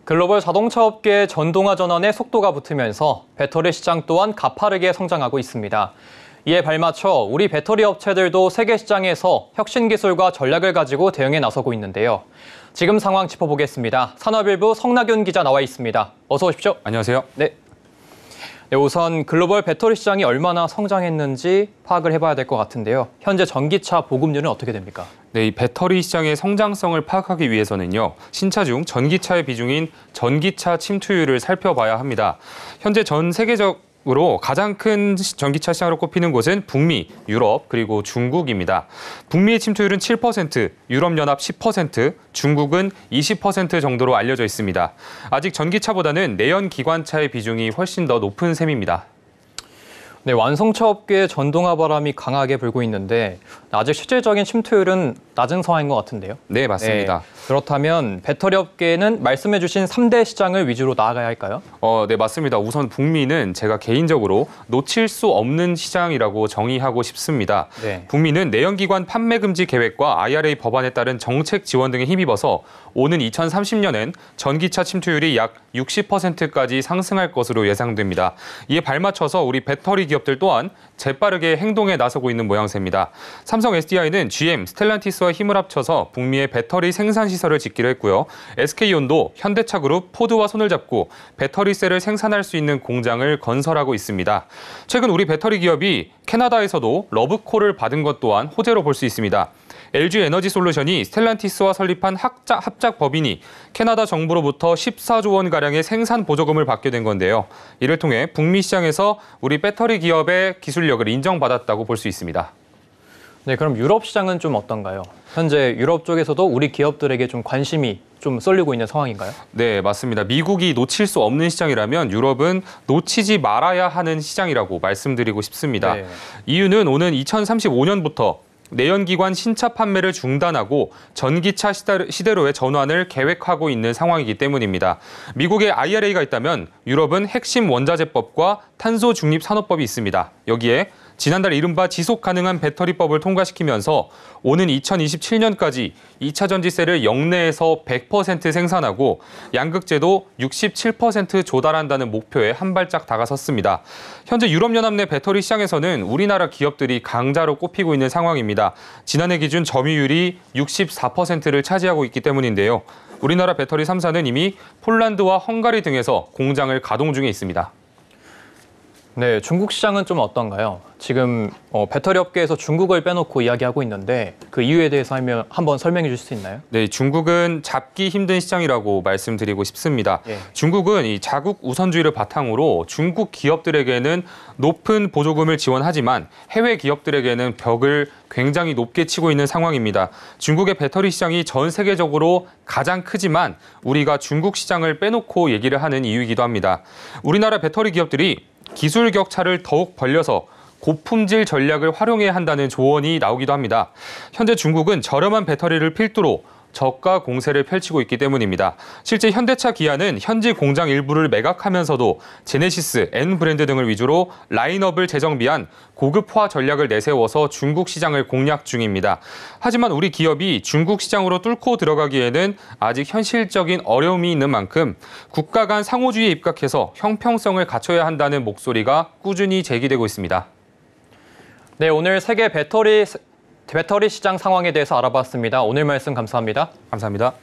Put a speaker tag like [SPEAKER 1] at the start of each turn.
[SPEAKER 1] 글로벌 자동차 업계의 전동화 전환에 속도가 붙으면서 배터리 시장 또한 가파르게 성장하고 있습니다. 이에 발맞춰 우리 배터리 업체들도 세계 시장에서 혁신 기술과 전략을 가지고 대응에 나서고 있는데요. 지금 상황 짚어보겠습니다. 산업일보 성낙윤 기자 나와 있습니다. 어서 오십시오.
[SPEAKER 2] 안녕하세요.
[SPEAKER 1] 네, 우선 글로벌 배터리 시장이 얼마나 성장했는지 파악을 해봐야 될 것 같은데요. 현재 전기차 보급률은 어떻게 됩니까?
[SPEAKER 2] 네, 이 배터리 시장의 성장성을 파악하기 위해서는요, 신차 중 전기차의 비중인 전기차 침투율을 살펴봐야 합니다. 현재 전 세계적으로 가장 큰 전기차 시장으로 꼽히는 곳은 북미, 유럽, 그리고 중국입니다. 북미의 침투율은 7%, 유럽연합 10%, 중국은 20% 정도로 알려져 있습니다. 아직 전기차보다는 내연기관차의 비중이 훨씬 더 높은 셈입니다.
[SPEAKER 1] 네, 완성차 업계에 전동화 바람이 강하게 불고 있는데 아직 실질적인 침투율은 낮은 상황인 것 같은데요.
[SPEAKER 2] 네, 맞습니다.
[SPEAKER 1] 네, 그렇다면 배터리 업계는 말씀해 주신 3대 시장을 위주로 나아가야 할까요?
[SPEAKER 2] 네, 맞습니다. 우선 북미는 제가 개인적으로 놓칠 수 없는 시장이라고 정의하고 싶습니다.
[SPEAKER 1] 네.
[SPEAKER 2] 북미는 내연기관 판매 금지 계획과 IRA 법안에 따른 정책 지원 등에 힘입어서 오는 2030년엔 전기차 침투율이 약 60%까지 상승할 것으로 예상됩니다. 이에 발맞춰서 우리 배터리 기업들 또한 재빠르게 행동에 나서고 있는 모양새입니다. 삼성 SDI는 GM, 스텔란티스와 힘을 합쳐서 북미의 배터리 생산 시설을 짓기로 했고요. SK온도 현대차 그룹, 포드와 손을 잡고 배터리 셀을 생산할 수 있는 공장을 건설하고 있습니다. 최근 우리 배터리 기업이 캐나다에서도 러브콜을 받은 것 또한 호재로 볼 수 있습니다. LG 에너지 솔루션이 스텔란티스와 설립한 합작 법인이 캐나다 정부로부터 14조 원가량의 생산 보조금을 받게 된 건데요. 이를 통해 북미 시장에서 우리 배터리 기업의 기술력을 인정받았다고 볼 수 있습니다.
[SPEAKER 1] 네, 그럼 유럽 시장은 좀 어떤가요? 현재 유럽 쪽에서도 우리 기업들에게 좀 관심이 좀 쏠리고 있는 상황인가요?
[SPEAKER 2] 네, 맞습니다. 미국이 놓칠 수 없는 시장이라면 유럽은 놓치지 말아야 하는 시장이라고 말씀드리고 싶습니다.
[SPEAKER 1] 네.
[SPEAKER 2] 이유는 오는 2035년부터 내연기관 신차 판매를 중단하고 전기차 시대로의 전환을 계획하고 있는 상황이기 때문입니다. 미국에 IRA가 있다면 유럽은 핵심 원자재법과 탄소 중립 산업법이 있습니다. 여기에 지난달 이른바 지속 가능한 배터리법을 통과시키면서 오는 2027년까지 2차 전지세를 역내에서 100% 생산하고 양극재도 67% 조달한다는 목표에 한 발짝 다가섰습니다. 현재 유럽연합 내 배터리 시장에서는 우리나라 기업들이 강자로 꼽히고 있는 상황입니다. 지난해 기준 점유율이 64%를 차지하고 있기 때문인데요. 우리나라 배터리 3사는 이미 폴란드와 헝가리 등에서 공장을 가동 중에 있습니다.
[SPEAKER 1] 네, 중국 시장은 좀 어떤가요? 지금 배터리 업계에서 중국을 빼놓고 이야기하고 있는데 그 이유에 대해서 한번 설명해 주실 수 있나요?
[SPEAKER 2] 네, 중국은 잡기 힘든 시장이라고 말씀드리고 싶습니다.
[SPEAKER 1] 예.
[SPEAKER 2] 중국은 이 자국 우선주의를 바탕으로 중국 기업들에게는 높은 보조금을 지원하지만 해외 기업들에게는 벽을 굉장히 높게 치고 있는 상황입니다. 중국의 배터리 시장이 전 세계적으로 가장 크지만 우리가 중국 시장을 빼놓고 얘기를 하는 이유이기도 합니다. 우리나라 배터리 기업들이 기술 격차를 더욱 벌려서 고품질 전략을 활용해야 한다는 조언이 나오기도 합니다. 현재 중국은 저렴한 배터리를 필두로 저가 공세를 펼치고 있기 때문입니다. 실제 현대차, 기아는 현지 공장 일부를 매각하면서도 제네시스, N 브랜드 등을 위주로 라인업을 재정비한 고급화 전략을 내세워서 중국 시장을 공략 중입니다. 하지만 우리 기업이 중국 시장으로 뚫고 들어가기에는 아직 현실적인 어려움이 있는 만큼 국가 간 상호주의에 입각해서 형평성을 갖춰야 한다는 목소리가 꾸준히 제기되고 있습니다.
[SPEAKER 1] 네, 오늘 세계 배터리 시장 상황에 대해서 알아봤습니다. 오늘 말씀 감사합니다.
[SPEAKER 2] 감사합니다.